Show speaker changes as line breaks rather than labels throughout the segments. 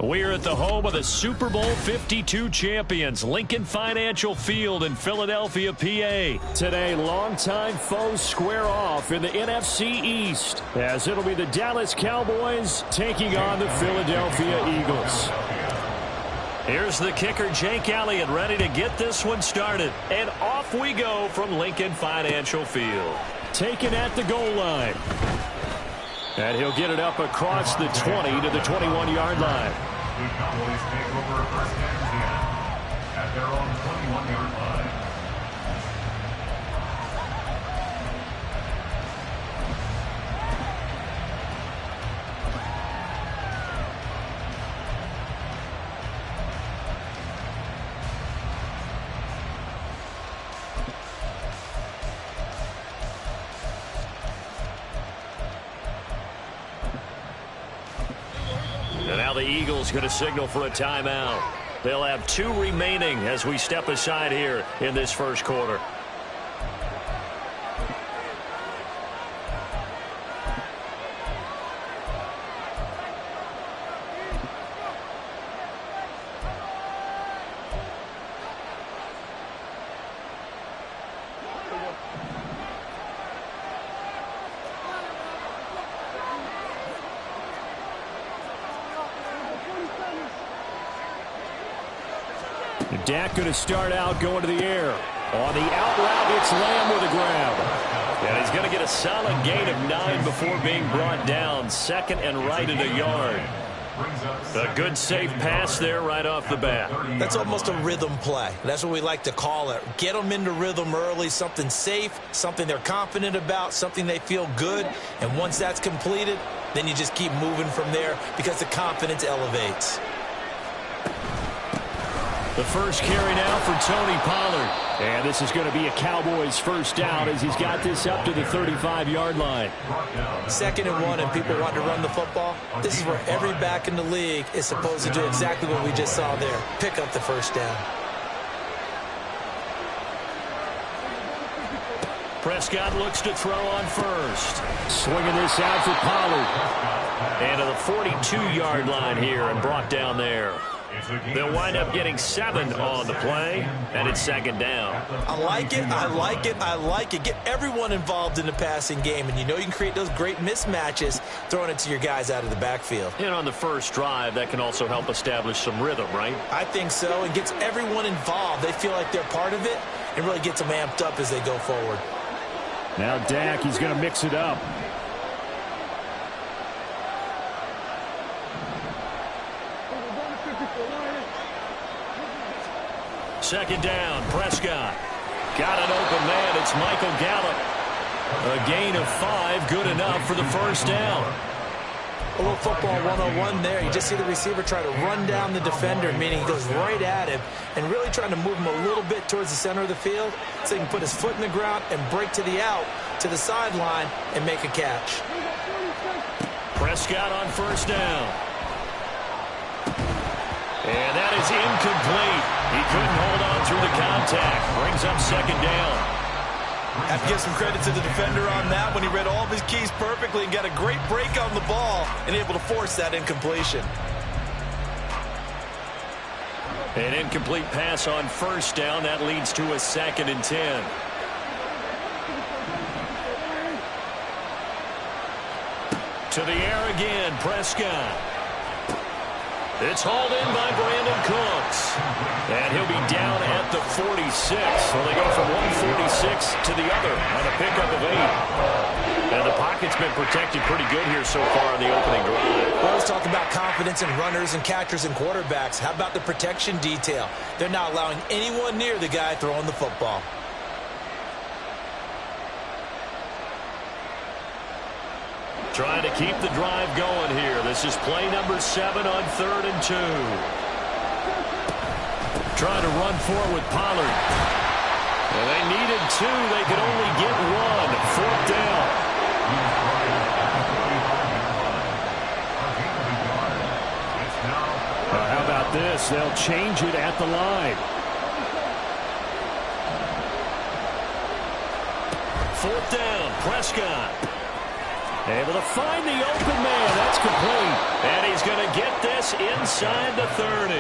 We're at the home of the Super Bowl 52 champions, Lincoln Financial Field in Philadelphia, PA. Today, longtime foes square off in the NFC East, as it'll be the Dallas Cowboys taking on the Philadelphia Eagles. Here's the kicker, Jake Elliott, ready to get this one started. And off we go from Lincoln Financial Field. Taken at the goal line. And he'll get it up across the 20 to the 21-yard line.
The Cowboys take over first and 10 at their own 21-yard line.
And now the Eagles going to signal for a timeout. They'll have 2 remaining as we step aside here in this first quarter. Dak going to start out going to the air. On the out route, it's Lamb with a grab. And he's going to get a solid gain of 9 before being brought down. Second and right at a yard. A good safe pass there right off the bat.
That's almost a rhythm play. That's what we like to call it. Get them into rhythm early, something safe, something they're confident about, something they feel good. And once that's completed, then you just keep moving from there because the confidence elevates.
The first carry now for Tony Pollard. And this is going to be a Cowboys first down as he's got this up to the 35-yard line.
2nd and 1 and people want to run the football. This is where every back in the league is supposed to do exactly what we just saw there. Pick up the first down.
Prescott looks to throw on first. Swinging this out for Pollard. And to the 42-yard line here and brought down there. They'll wind up getting 7 on the play, and it's 2nd down.
I like it, I like it, I like it. Get everyone involved in the passing game, and you know you can create those great mismatches throwing it to your guys out of the backfield.
And on the first drive, that can also help establish some rhythm, right?
I think so. It gets everyone involved. They feel like they're part of it, and really gets them amped up as they go forward.
Now Dak, he's going to mix it up. Second down, Prescott. Got an open man, it's Michael Gallup. A gain of 5, good enough for the first down.
A little football 101 there. You just see the receiver try to run down the defender, meaning he goes right at him, and really trying to move him a little bit towards the center of the field so he can put his foot in the ground and break to the out, to the sideline, and make a catch.
Prescott on first down. And that is incomplete. He couldn't hold on through the contact. Brings up 2nd down.
Have to give some credit to the defender on that when he read all of his keys perfectly and got a great break on the ball and able to force that incompletion.
An incomplete pass on first down. That leads to a 2nd and 10. To the air again, Prescott. It's hauled in by Brandon Cooks. And he'll be down at the 46. So they go from 146 to the other on a pickup of 8. And the pocket's been protected pretty good here so far in the opening drive.
We always talk about confidence in runners and catchers and quarterbacks. How about the protection detail? They're not allowing anyone near the guy throwing the football.
Trying to keep the drive going here. This is play number 7 on 3rd and 2. Trying to run forward with Pollard. And they needed 2. They could only get 1. 4th down. How about this? They'll change it at the line. 4th down. Prescott. Able to find the open man. That's complete. And he's going to get this inside the 30.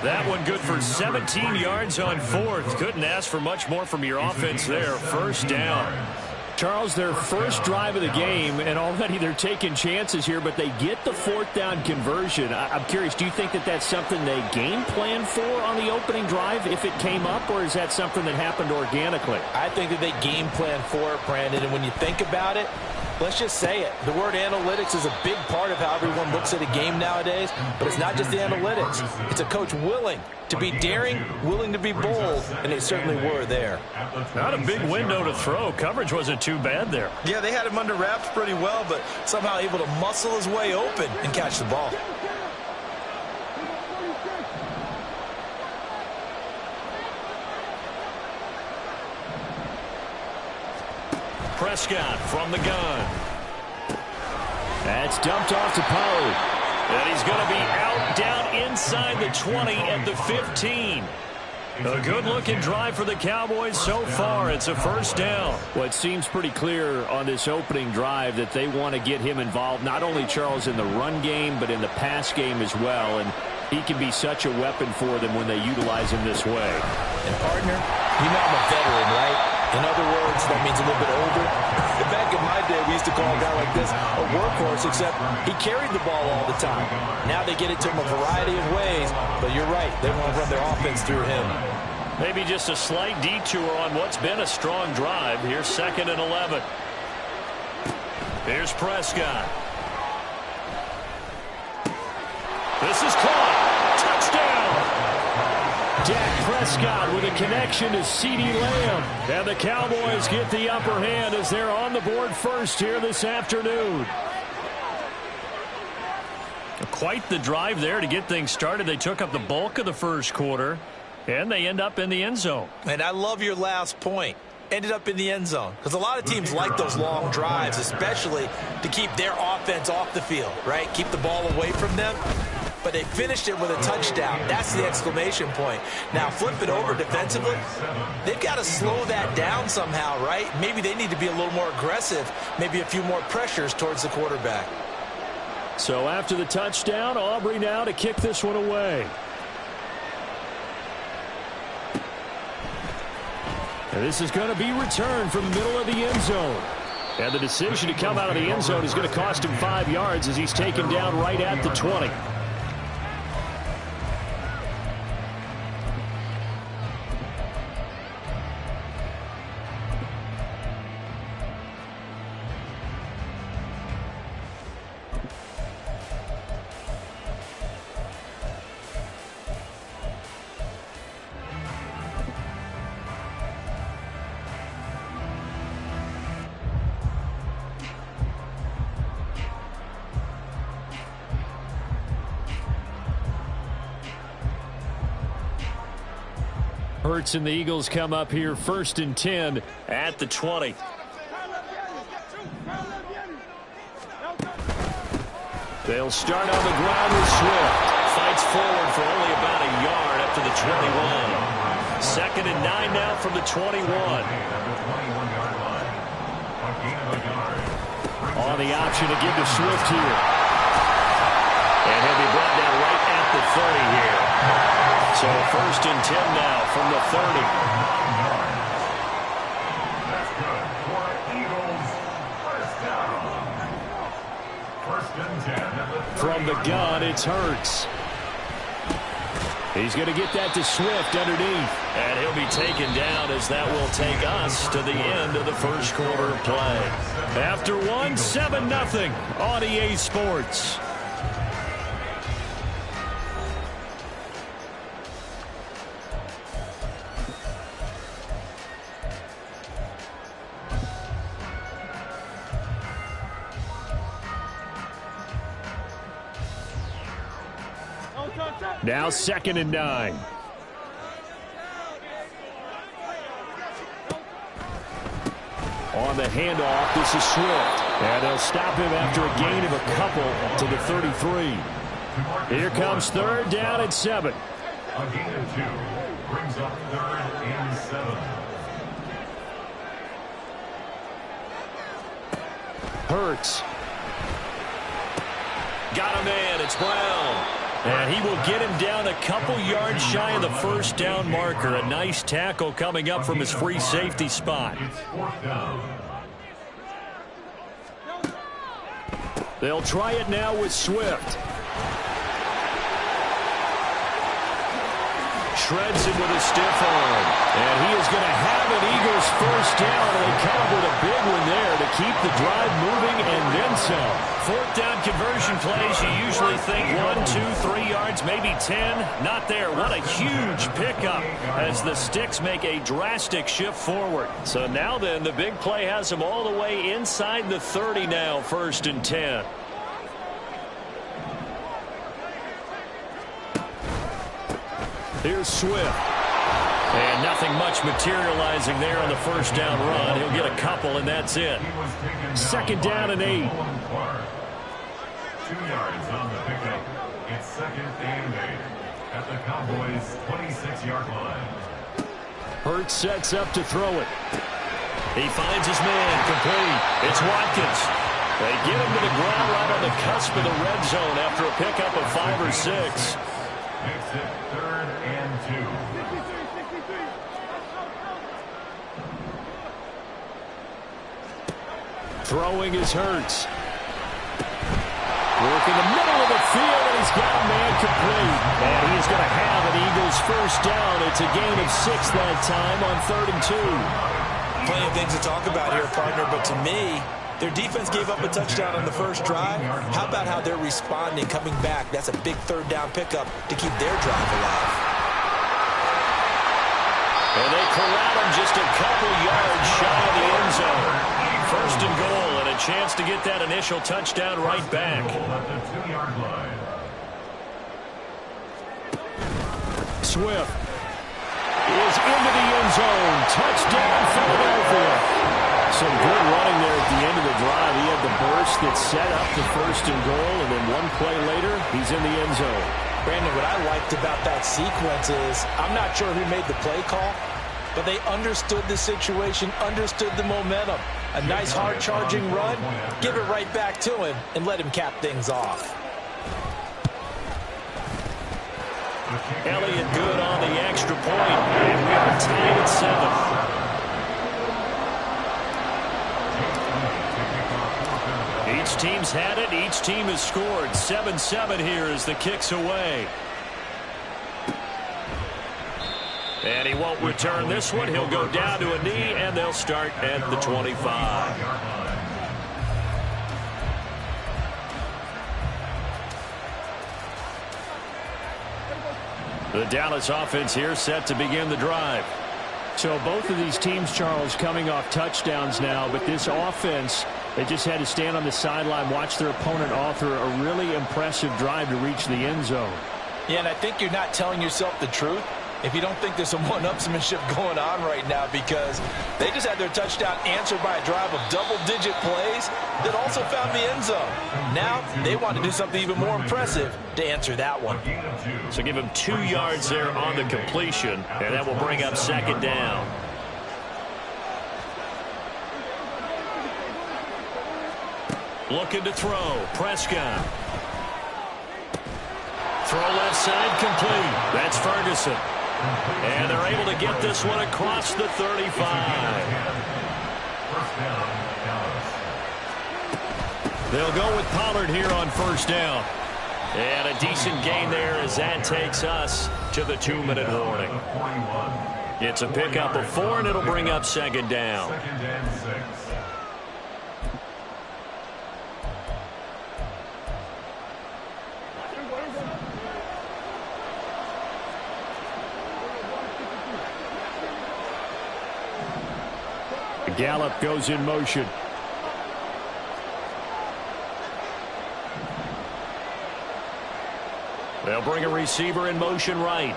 That one good for 17 yards on fourth. Couldn't ask for much more from your offense there. First down. Charles, their first drive of the game, and already they're taking chances here, but they get the fourth down conversion. I'm curious, do you think that that's something they game plan for on the opening drive if it came up, or is that something that happened organically?
I think that they game plan for it, Brandon, and when you think about it, let's just say it. The word analytics is a big part of how everyone looks at a game nowadays, but it's not just the analytics. It's a coach willing to be daring, willing to be bold, and they certainly were there.
Not a big window to throw. Coverage wasn't too bad there.
Yeah, they had him under wraps pretty well, but somehow able to muscle his way open and catch the ball.
Prescott from the gun. That's dumped off to Pollard. And he's going to be out down inside the 20 at the 15. A good-looking drive for the Cowboys so far. It's a first down. Well, it seems pretty clear on this opening drive that they want to get him involved, not only, Charles, in the run game, but in the pass game as well. And he can be such a weapon for them when they utilize him this way.
And, partner, you know I'm a veteran, right? In other words, that means a little bit older. Back in my day, we used to call a guy like this a workhorse, except he carried the ball all the time. Now they get it to him a variety of ways, but you're right. They want to run their offense through him.
Maybe just a slight detour on what's been a strong drive. Here's 2nd and 11. Here's Prescott. This is caught. Touchdown! Dak Prescott with a connection to CeeDee Lamb. And the Cowboys get the upper hand as they're on the board first here this afternoon. Quite the drive there to get things started. They took up the bulk of the first quarter, and they end up in the end zone.
And I love your last point. Ended up in the end zone. Because a lot of teams like those long drives, especially to keep their offense off the field, right? Keep the ball away from them. But they finished it with a touchdown. That's the exclamation point. Now, flip it over defensively. They've got to slow that down somehow, right? Maybe they need to be a little more aggressive. Maybe a few more pressures towards the quarterback.
So after the touchdown, Aubrey now to kick this one away. And this is going to be returned from the middle of the end zone. And the decision to come out of the end zone is going to cost him 5 yards as he's taken down right at the 20. Hurts and the Eagles come up here 1st and 10 at the 20. They'll start on the ground with Swift. Fights forward for only about a yard up to the 21. 2nd and 9 now from the 21. On the option to give to Swift here. And he'll be brought down right at the 30 here. So 1st and 10 now from the 30.
That's good for Eagles. First down. 1st and 10 at the 30.
From the gun, it's Hurts. He's going to get that to Swift underneath. And he'll be taken down as that will take us to the end of the first quarter of play. After one, 7-0 on EA Sports. Now 2nd and 9. On the handoff, this is Swift. And they'll stop him after a gain of a couple to the 33. Here comes 3rd down and 7.
A gain of 2 brings up 3rd and 7.
Hurts it's Brown. And he will get him down a couple yards shy of the first down marker. A nice tackle coming up from his free safety spot. They'll try it now with Swift. Shreds him with a stiff arm. And he is going to have an Eagles first down. And they come up with a big one there to keep the drive moving and then some. Fourth down conversion plays, you usually think 1, 2, 3 yards, maybe 10. Not there. What a huge pickup as the Sticks make a drastic shift forward. So now then, the big play has them all the way inside the 30 now, 1st and 10. Here's Swift. And nothing much materializing there on the first down run. He'll get a couple, and that's it. 2nd down and 8. 2
yards on the pickup. It's 2nd and 8 at the Cowboys' 26-yard line.
Hurts sets up to throw it. He finds his man complete. It's Watkins. They get him to the ground right on the cusp of the red zone after a pickup of 5 or 6.
Makes it 3rd and 2.
Throwing is Hurts. Working the middle of the field, and he's got a man complete. And he's going to have an Eagles first down. It's a gain of 6 that time on 3rd and 2.
Plenty of things to talk about here, partner, but to me, their defense gave up a touchdown on the first drive. How about how they're responding, coming back? That's a big 3rd down pickup to keep their drive alive.
And they corral him just a couple yards shy of the end zone. 1st and goal, and a chance to get that initial touchdown right back. Swift is into the end zone. Touchdown, Philadelphia. Some good running there at the end of the drive. He had the burst that set up the 1st and goal, and then one play later, he's in the end zone.
Brandon, what I liked about that sequence is, I'm not sure who made the play call, but they understood the situation, understood the momentum. A nice hard-charging run, give it right back to him, and let him cap things off.
Elliott good on the extra point, and we are tied at 7. Each team's had it. Each team has scored. 7-7 here as the kick's away. And he won't return this one. He'll go down to a knee, and they'll start at the 25. The Dallas offense here set to begin the drive. So both of these teams, Charles, coming off touchdowns now, but this offense, they just had to stand on the sideline, watch their opponent author a really impressive drive to reach the end zone.
Yeah, and I think you're not telling yourself the truth if you don't think there's some one-upsmanship going on right now, because they just had their touchdown answered by a drive of double-digit plays that also found the end zone. Now they want to do something even more impressive to answer that one.
So give him 2 yards there on the completion, and that will bring up 2nd down. Looking to throw. Prescott. Throw left side complete. That's Ferguson. And they're able to get this one across the 35. They'll go with Pollard here on 1st down. And a decent gain there as that takes us to the 2-minute warning. It's a pickup of 4, and it'll bring up 2nd down.
2nd and 6.
Gallup goes in motion. They'll bring a receiver in motion right.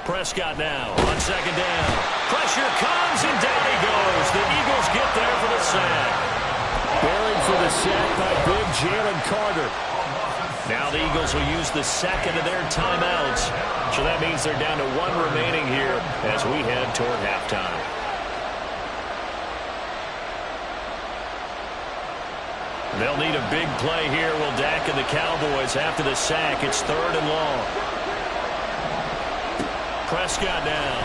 Prescott now on 2nd down. Pressure comes, and down he goes. The Eagles get there for the sack. Buried for the sack by big Jalen Carter. Now the Eagles will use the 2nd of their timeouts. So that means they're down to 1 remaining here as we head toward halftime. They'll need a big play here. Will Dak and the Cowboys after the sack. It's 3rd and long. Prescott now.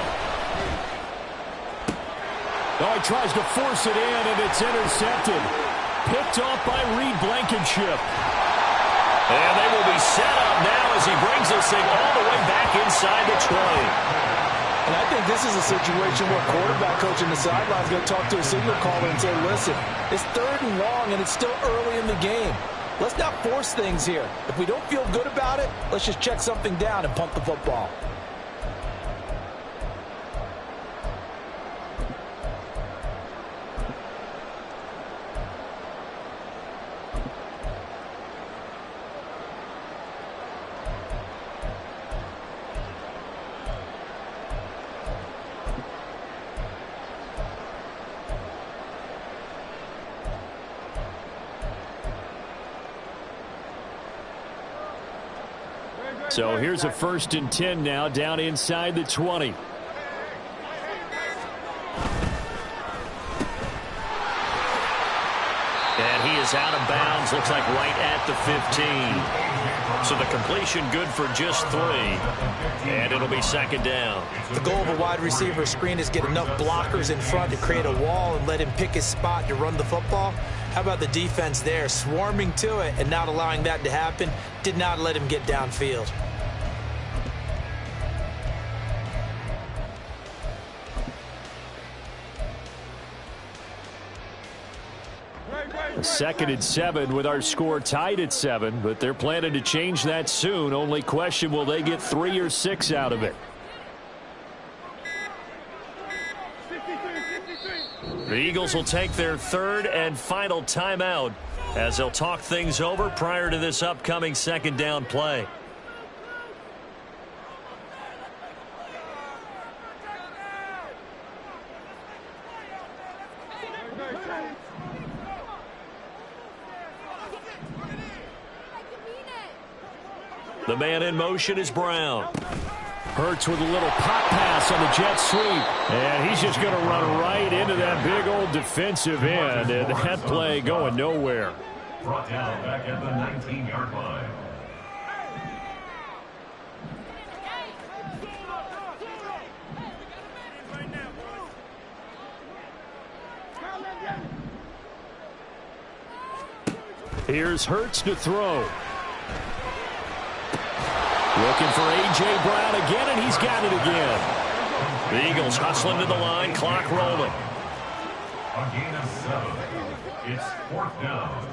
Oh, he tries to force it in, and it's intercepted. Picked off by Reed Blankenship.
And they will be set up now as he brings this thing all the way back inside the 20.
And I think this is a situation where quarterback coach in the sideline is going to talk to a signal caller and say, listen, it's 3rd and long, and it's still early in the game. Let's not force things here. If we don't feel good about it, let's just check something down and punt the football.
So here's a 1st and 10 now, down inside the 20.
And he is out of bounds, looks like right at the 15. So the completion good for just 3. And it'll be 2nd down.
The goal of a wide receiver screen is get enough blockers in front to create a wall and let him pick his spot to run the football. How about the defense there, swarming to it and not allowing that to happen? Did not let him get downfield.
A 2nd and 7 with our score tied at 7, but they're planning to change that soon. Only question, will they get 3 or 6 out of it?
The Eagles will take their 3rd and final timeout as they'll talk things over prior to this upcoming 2nd down play. The man in motion is Brown.
Hurts with a little pop pass on the jet sweep. And he's just going to run right into that big old defensive end. And that play going nowhere.
Brought down back at the 19-yard line.
Here's Hurts to throw. Looking for A.J. Brown again, and he's got it again.
The Eagles hustling to the line, clock rolling.
A gain of 7. It's 4th down.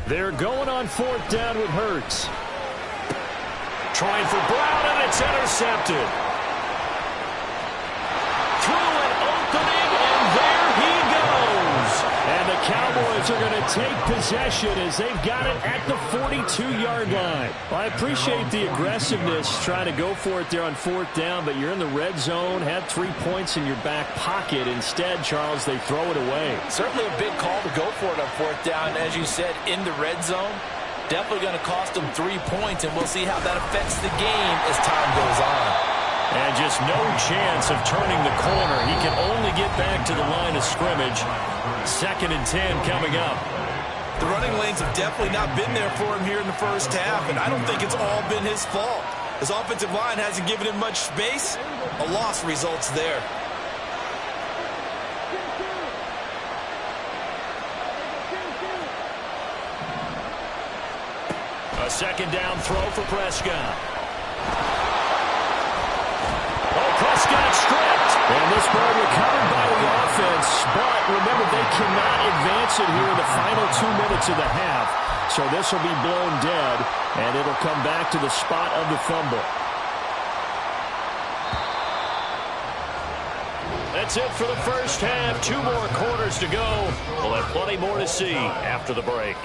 They're going on 4th down with Hurts.
Trying for Brown, and it's intercepted. Through an opening, and there he goes.
And the Cowboys are going to take possession as they've got it at the 42-yard line. Well, I appreciate the aggressiveness trying to go for it there on 4th down, but you're in the red zone, had 3 points in your back pocket. Instead, Charles, they throw it away.
Certainly a big call to go for it on 4th down. As you said, in the red zone, definitely going to cost them 3 points, and we'll see how that affects the game as time goes on.
And just no chance of turning the corner. He can only get back to the line of scrimmage. 2nd and 10 coming up.
The running lanes have definitely not been there for him here in the first half, and I don't think it's all been his fault. His offensive line hasn't given him much space. A loss results there.
A 2nd down throw for Prescott. Prescott stripped.
And this ball recovered by the offense. But remember, they cannot advance it here in the final 2 minutes of the half. So this will be blown dead, and it'll come back to the spot of the fumble.
That's it for the first half. 2 more quarters to go. We'll have plenty more to see after the break.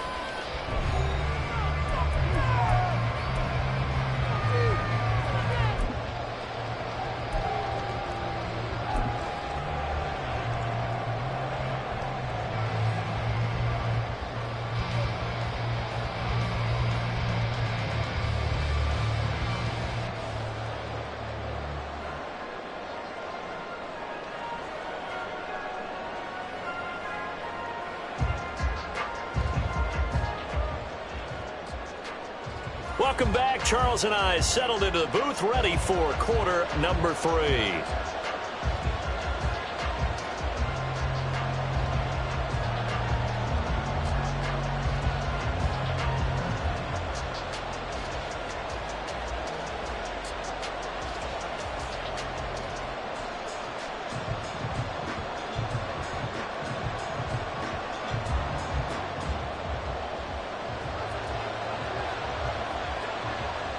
Welcome back. Charles and I settled into the booth, ready for quarter number 3.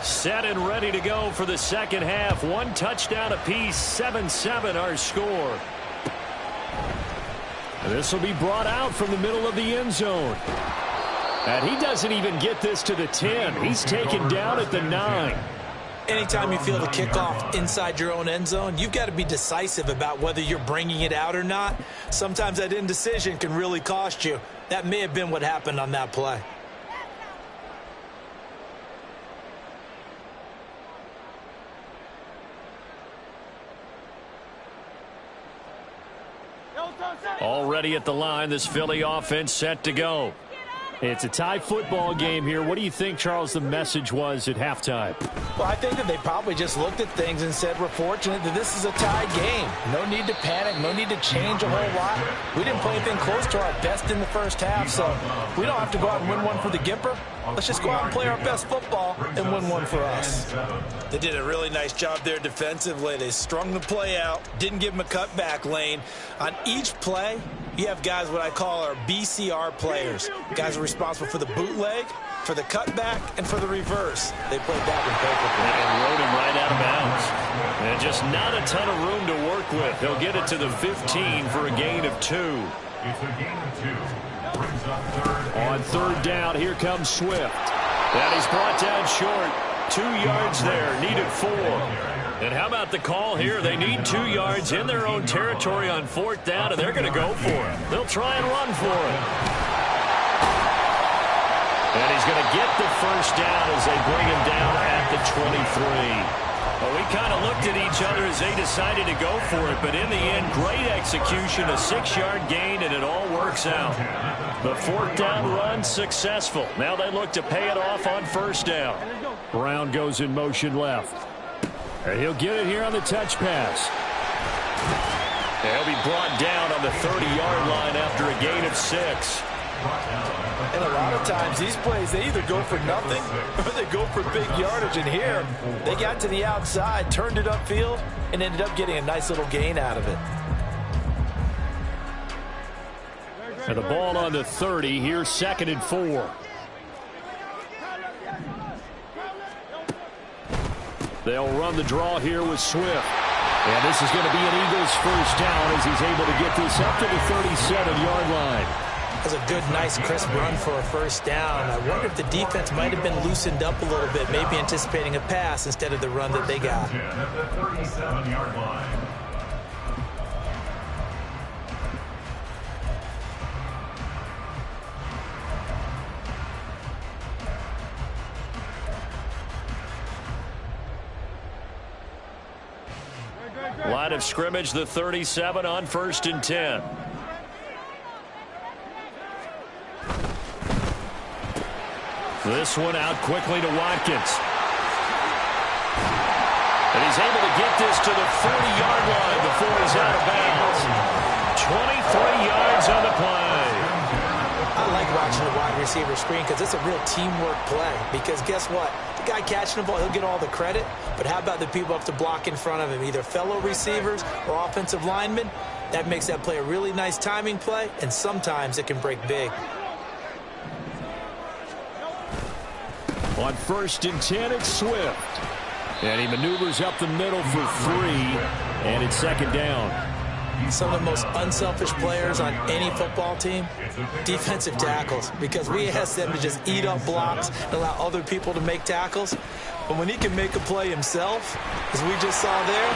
Set and ready to go for the second half. 1 touchdown apiece, 7-7 our score. And this will be brought out from the middle of the end zone. And he doesn't even get this to the 10. He's taken down at the 9.
Anytime you feel the kickoff inside your own end zone, you've got to be decisive about whether you're bringing it out or not. Sometimes that indecision can really cost you. That may have been what happened on that play.
Already at the line, this Philly offense set to go.
It's a tie football game here. What do you think, Charles, the message was at halftime?
Well, I think that they probably just looked at things and said, we're fortunate that this is a tie game. No need to panic. No need to change a whole lot. We didn't play anything close to our best in the first half, so we don't have to go out and win one for the Gipper. Let's just go out and play our best football and win one for us. They did a really nice job there defensively. They strung the play out, didn't give them a cutback lane. On each play, you have guys what I call our BCR players. Guys are responsible for the bootleg, for the cutback, and for the reverse. They played that one perfectly.
And rode him right out of bounds. And just not a ton of room to work with. He'll get it to the 15 for a gain of 2.
It's a gain of 2. Brings up third.
On third down, here comes Swift. And he's brought down short. 2 yards there, needed 4. And how about the call here? They need 2 yards in their own territory on fourth down, and they're going to go for it. They'll try and run for it. And he's going to get the first down as they bring him down at the 23. Well, we kind of looked at each other as they decided to go for it, but in the end, great execution, a 6-yard gain, and it all works out. The fourth down run successful. Now they look to pay it off on first down.
Brown goes in motion left. And he'll get it here on the touch pass.
He'll be brought down on the 30-yard line after a gain of 6.
And a lot of times, these plays, they either go for nothing or they go for big yardage. And here, they got to the outside, turned it upfield, and ended up getting a nice little gain out of it.
And the ball on the 30, here's 2nd and 4. They'll run the draw here with Swift. And this is going to be an Eagles first down as he's able to get this up to the 37-yard line.
That's a good, nice, crisp run for a first down. I wonder if the defense might have been loosened up a little bit, maybe anticipating a pass instead of the run that they got.
At the 37-yard line.
Line of scrimmage, the 37 on 1st and 10. This one out quickly to Watkins. And he's able to get this to the 40-yard line before he's out of bounds. 23 yards on the play.
I like watching the wide receiver screen because it's a real teamwork play. Because guess what? The guy catching the ball, he'll get all the credit. But how about the people up to block in front of him, either fellow receivers or offensive linemen? That makes that play a really nice timing play, and sometimes it can break big.
On 1st and 10, it's Swift. And he maneuvers up the middle for 3. And it's 2nd down.
Some of the most unselfish players on any football team, defensive tackles, because we ask them to just eat up blocks and allow other people to make tackles. But when he can make a play himself, as we just saw there,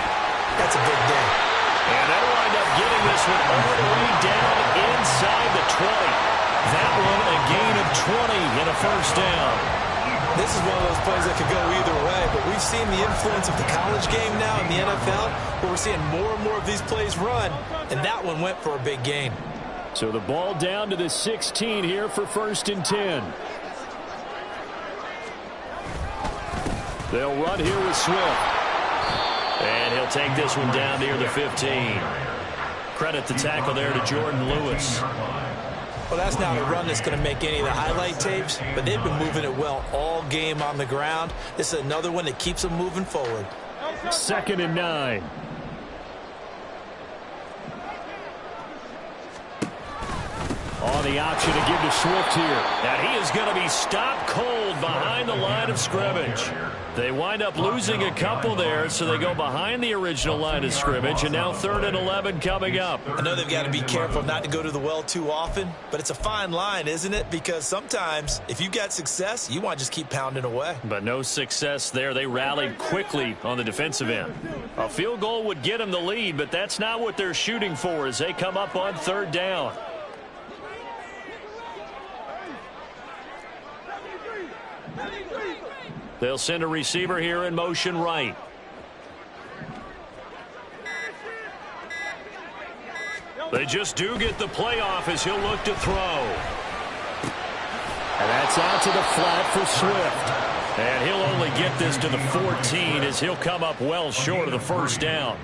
that's a big day.
And they'll wind up getting this one all the way down inside the 20. That one a gain of 20 and a first down.
This is one of those plays that could go either way, but we've seen the influence of the college game now in the NFL, where we're seeing more and more of these plays run, and that one went for a big gain.
So the ball down to the 16 here for 1st and 10.
They'll run here with Swift. And he'll take this one down near the 15. Credit the tackle there to Jordan Lewis.
Well, that's not a run that's going to make any of the highlight tapes, but they've been moving it well all game on the ground. This is another one that keeps them moving forward.
2nd and 9. On the option to give to Swift here.
And he is going to be stopped cold behind the line of scrimmage. They wind up losing a couple there, so they go behind the original line of scrimmage, and now 3rd and 11 coming up.
I know they've got to be careful not to go to the well too often, but it's a fine line, isn't it? Because sometimes, if you've got success, you want to just keep pounding away.
But no success there. They rallied quickly on the defensive end. A field goal would get them the lead, but that's not what they're shooting for as they come up on 3rd down. They'll send a receiver here in motion right. They just do get the play off as he'll look to throw.
And that's out to the flat for Swift.
And he'll only get this to the 14 as he'll come up well short of the 1st down.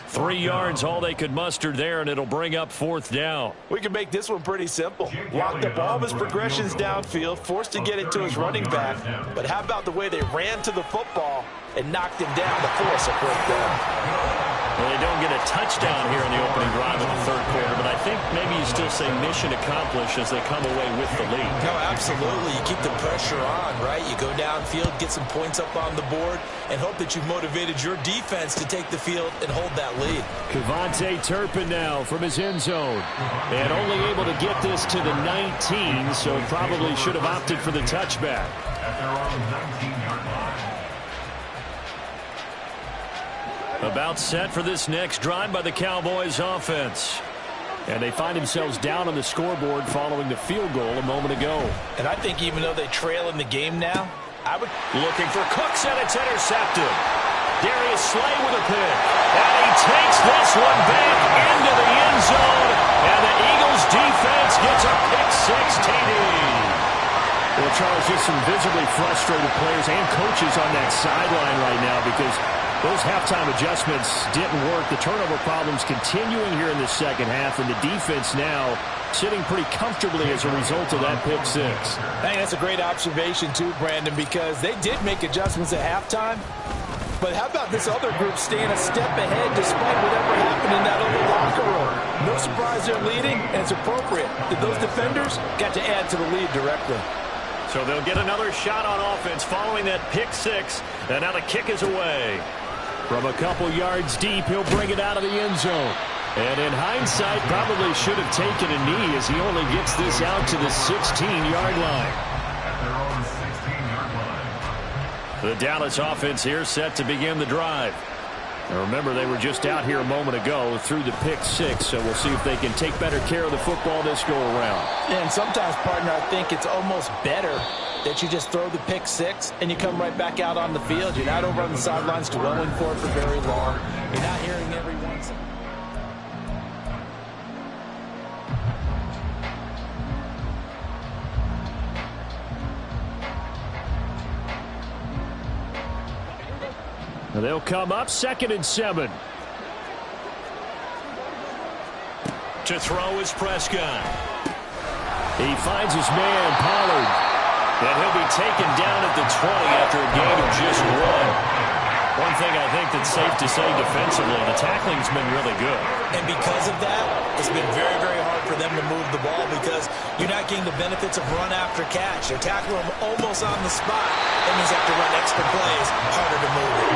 3 yards all they could muster there, and it'll bring up 4th down.
We can make this one pretty simple. Locked up all of his progressions downfield, forced to get it to his running back. But how about the way they ran to the football and knocked him down to force a 4th down?
Well, they don't get a touchdown here in the opening drive of the 3rd quarter, but I think maybe you still say mission accomplished as they come away with the lead.
No, absolutely. You keep the pressure on, right? You go downfield, get some points up on the board, and hope that you've motivated your defense to take the field and hold that lead.
Kevontae Turpin now from his end zone. And only able to get this to the 19, so probably should have opted for the touchback.
At their own 19-yard line.
About set for this next drive by the Cowboys offense.
And they find themselves down on the scoreboard following the field goal a moment ago.
And I think even though they trail in the game now, I would...
Looking for Cooks, and it's intercepted. Darius Slay with a pick. And he takes this one back into the end zone. And the Eagles defense gets a pick-6 TD.
Well, Charles, just some visibly frustrated players and coaches on that sideline right now because those halftime adjustments didn't work. The turnover problems continuing here in the 2nd half, and the defense now sitting pretty comfortably as a result of that pick-6.
I think that's a great observation too, Brandon, because they did make adjustments at halftime. But how about this other group staying a step ahead despite whatever happened in that other locker room? No surprise they're leading, and it's appropriate that those defenders got to add to the lead directly.
So they'll get another shot on offense following that pick-6, and now the kick is away.
From a couple yards deep, he'll bring it out of the end zone. And in hindsight, probably should have taken a knee as he only gets this out to the 16-yard line.
At their own 16-yard line.
The Dallas offense here set to begin the drive. And remember, they were just out here a moment ago through the pick-6, so we'll see if they can take better care of the football this go-around.
And sometimes, partner, I think it's almost better that you just throw the pick-6 and you come right back out on the field. You're not over on the sidelines dwelling for it for very long. You're not hearing every once.
They'll come up 2nd and 7.
To throw is Prescott.
He finds his man, Pollard.
And he'll be taken down at the 20 after a gain of just 1. One thing I think that's safe to say defensively, the tackling's been really good.
And because of that, it's been very, very hard for them to move the ball because you're not getting the benefits of run after catch. They're tackling them almost on the spot. That means they have to run extra plays, harder to move it.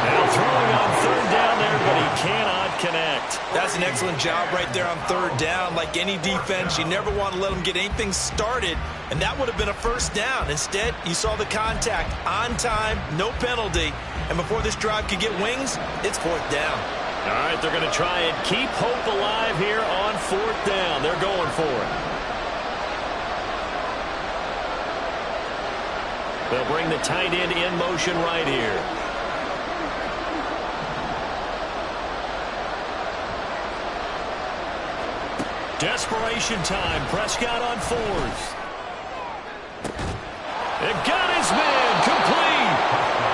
Now throwing on 3rd down there, but he cannot connect.
That's an excellent job right there on 3rd down. Like any defense, you never want to let them get anything started, and that would have been a 1st down. Instead, you saw the contact on time, no penalty, and before this drive could get wings, it's 4th down.
All right, they're going to try and keep hope alive here on 4th down. They're going for it. They'll bring the tight end in motion right here. Desperation time. Prescott on 4th. It got his man complete.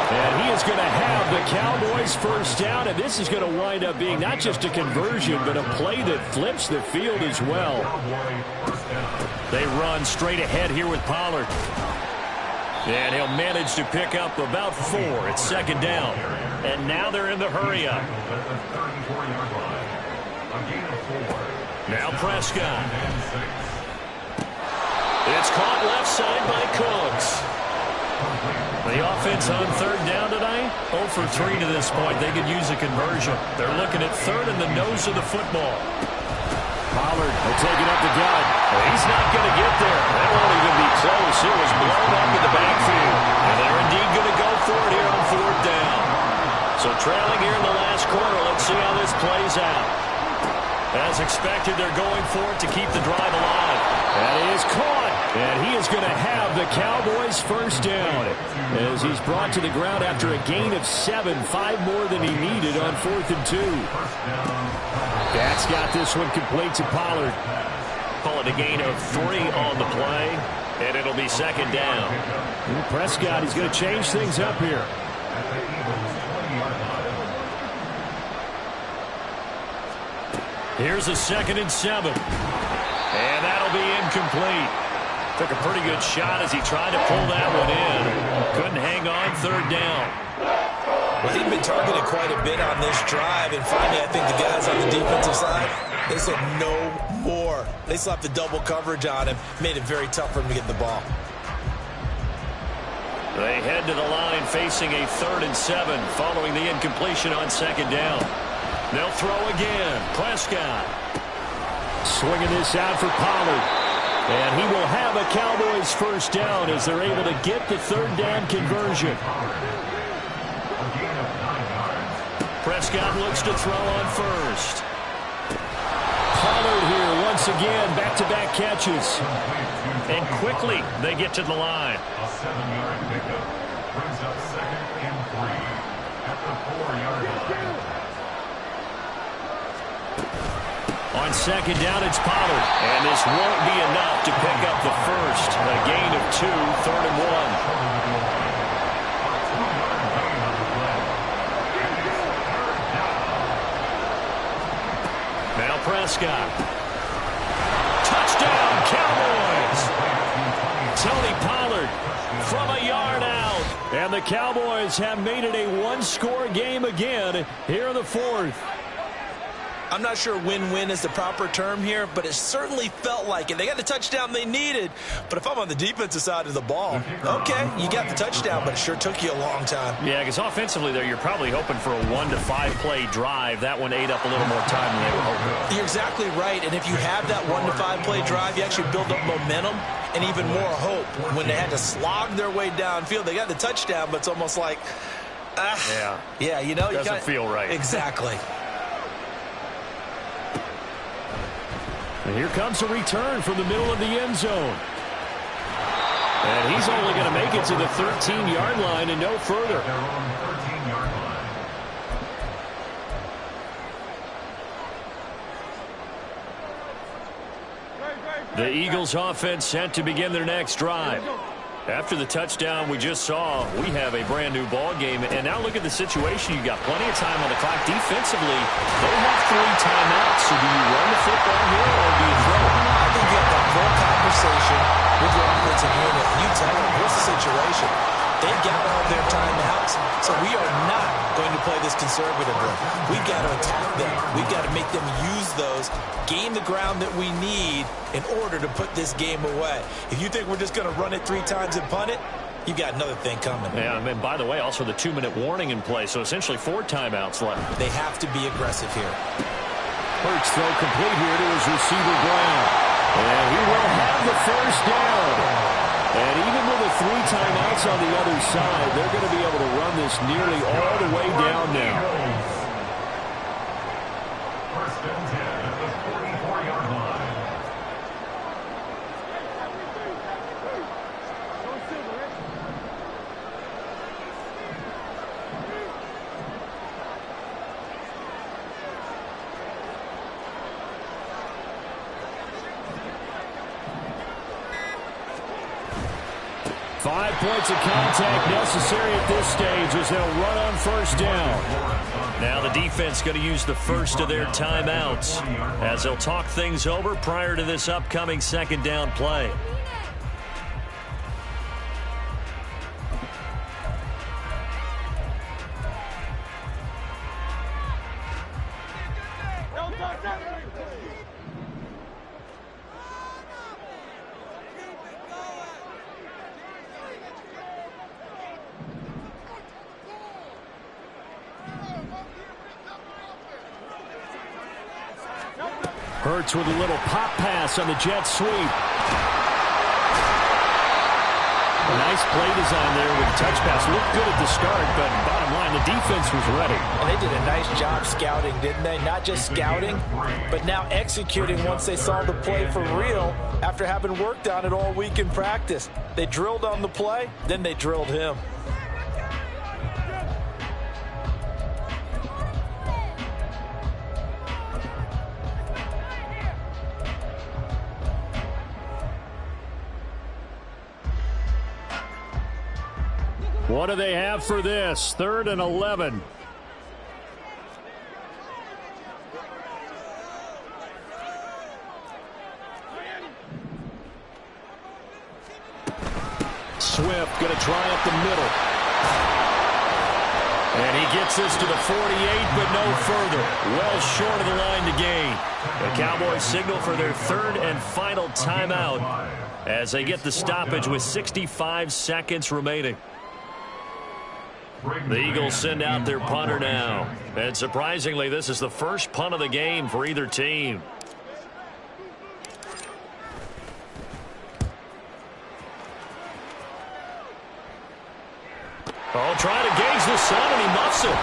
And
going to have the Cowboys first down, and this is going to wind up being not just a conversion, but a play that flips the field as well. They run straight ahead here with Pollard. And he'll manage to pick up about 4. It's second down. And now they're in the hurry-up. Now Prescott. It's caught left side by Cooks. The offense on third down tonight, 0 for 3 to this point. They could use a conversion. They're looking at third in the nose of the football. Pollard will take it up the gut. He's not going to get there. That won't even be close. It was blown up in the backfield. And they're indeed going to go for it here on fourth down. So trailing here in the last quarter. Let's see how this plays out. As expected, they're going for it to keep the drive alive. That is caught. And he is going to have the Cowboys first down as he's brought to the ground after a gain of 7, 5 more than he needed on 4th and 2. That's got this one complete to Pollard. Call it a gain of 3 on the play, and it'll be second down. And Prescott, he's going to change things up here. Here's a 2nd and 7. And that'll be incomplete. Took a pretty good shot as he tried to pull that one in. Couldn't hang on third down.
Well, he'd been targeted quite a bit on this drive, and finally I think the guys on the defensive side, they said no more. They slapped the double coverage on him, made it very tough for him to get the ball.
They head to the line facing a 3rd and 7 following the incompletion on second down. They'll throw again. Prescott.
Swinging this out for Pollard. And he will have a Cowboys first down as they're able to get the third down conversion.
Prescott looks to throw on first.
Pollard here once again, back-to-back catches.
And quickly they get to the line.
A 7-yard pickup brings up 2nd and 3 at the 4-yard line.
On second down, it's Pollard. And this won't be enough to pick up the first. A gain of 2, 3rd and 1. Now Prescott. Touchdown, Cowboys! Tony Pollard from a yard out.
And the Cowboys have made it a one-score game again here in the 4th.
I'm not sure win-win is the proper term here, but it certainly felt like it. They got the touchdown they needed, but if I'm on the defensive side of the ball, okay, you got the touchdown, but it sure took you a long time.
Yeah, because offensively there, you're probably hoping for a 1 to 5 play drive. That one ate up a little more time than they were hoping.
You're exactly right, and if you have that 1 to 5 play drive, you actually build up momentum and even more hope. When they had to slog their way downfield, they got the touchdown, but it's almost like, yeah, you know,
doesn't feel right.
Exactly.
And here comes a return from the middle of the end zone. And he's only going to make it to the 13-yard line and no further.
Their own 13-yard line.
The Eagles offense set to begin their next drive. After the touchdown we just saw, we have a brand new ball game. And now look at the situation. You've got plenty of time on the clock. Defensively, they have 3 timeouts. So do you run the football here or do you throw it?
I think you have that full conversation with your offensive unit. You tell them, here's the situation. They've got all their timeouts, so we are not going to play this conservatively. We've got to attack them. We've got to make them use those, gain the ground that we need in order to put this game away. If you think we're just going to run it 3 times and punt it, you've got another thing coming.
Yeah, and by the way, also the 2-minute warning in play, so essentially 4 timeouts left.
They have to be aggressive here.
Hurts throw complete here to his receiver Brown. And he will have the first down. And even with the 3 timeouts on the other side, they're going to be able to run this nearly all the way down now.
First and 10 at the 44-yard line.
5 points of contact necessary at this stage as they'll run on first down.
Now the defense going to use the first of their timeouts as they'll talk things over prior to this upcoming second down play.
Hurts with a little pop pass on the jet sweep. A nice play design there with the touch pass. Looked good at the start, but bottom line, the defense was ready.
And they did a nice job scouting, didn't they? Not just scouting, but now executing once they saw the play for real after having worked on it all week in practice. They drilled on the play, then they drilled him.
What do they have for this? 3rd and 11. Swift going to try up the middle. And he gets this to the 48, but no further. Well short of the line to gain. The Cowboys signal for their 3rd and final timeout as they get the stoppage with 65 seconds remaining. The Eagles send out their punter now. And surprisingly, this is the first punt of the game for either team. Oh, trying to gauge the sun, and he muffs it.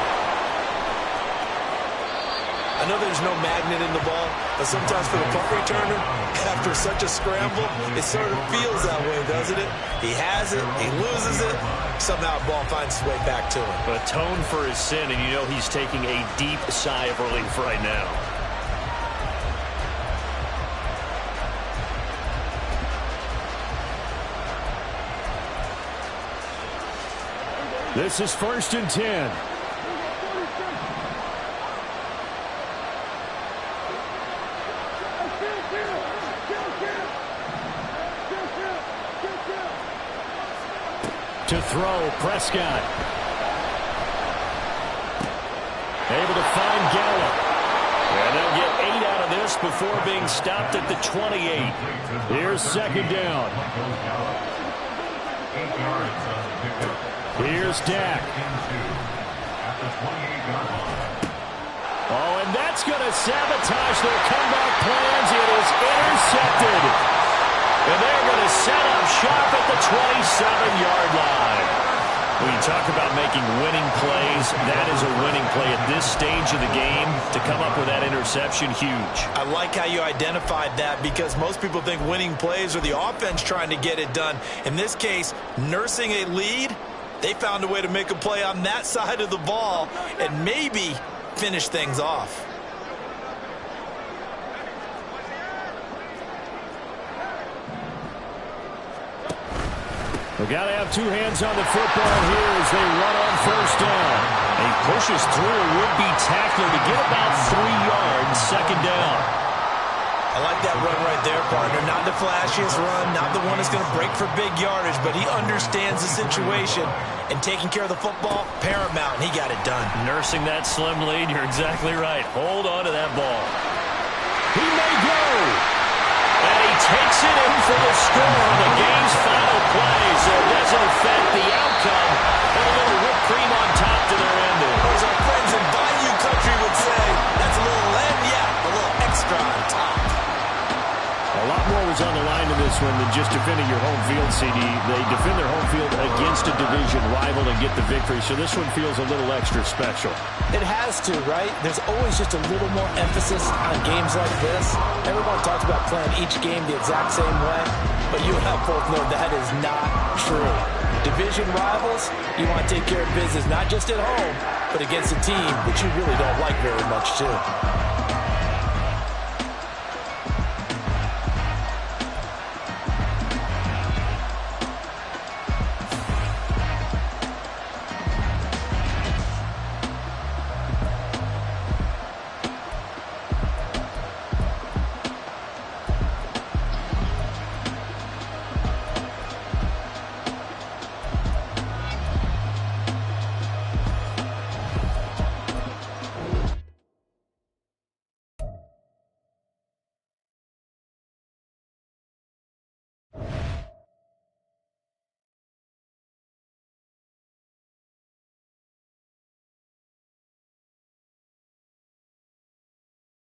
I know there's no magnet in the ball, but sometimes for the punt returner, after such a scramble, it sort of feels that way, doesn't it? He has it, he loses it, somehow the ball finds its way back to him.
Atone for his sin, and you know he's taking a deep sigh of relief right now.
This is 1st and 10. To throw, Prescott. Able to find Gallup. And they'll get 8 out of this before being stopped at the 28. Here's 2nd down. Here's Dak. Oh, and that's going to sabotage their comeback plans. It is intercepted. And they're going to set up shop at the 27-yard line. When you talk about making winning plays, that is a winning play at this stage of the game. To come up with that interception, huge.
I like how you identified that because most people think winning plays are the offense trying to get it done. In this case, nursing a lead, they found a way to make a play on that side of the ball and maybe finish things off.
We've got to have 2 hands on the football here as they run on first down.
He pushes through a would-be tackler to get about 3 yards, 2nd down.
I like that run right there, partner. Not the flashiest run, not the one that's going to break for big yardage, but he understands the situation, and taking care of the football, paramount, and he got it done.
Nursing that slim lead, you're exactly right. Hold on to that ball.
He may go.
And he takes it in for the score on the game's final play, so it doesn't affect the outcome. And a little whipped cream on top to their ending.
As our friends in Bayou Country would say, that's a little lagniappe, a little extra on top.
A lot more was on the line in this one than just defending your home field, CD. They defend their home field against a division rival and get the victory, so this one feels a little extra special.
It has to, right? There's always just a little more emphasis on games like this. Everyone talks about playing each game the exact same way, but you and I both know that is not true. Division rivals, you want to take care of business not just at home, but against a team that you really don't like very much, too.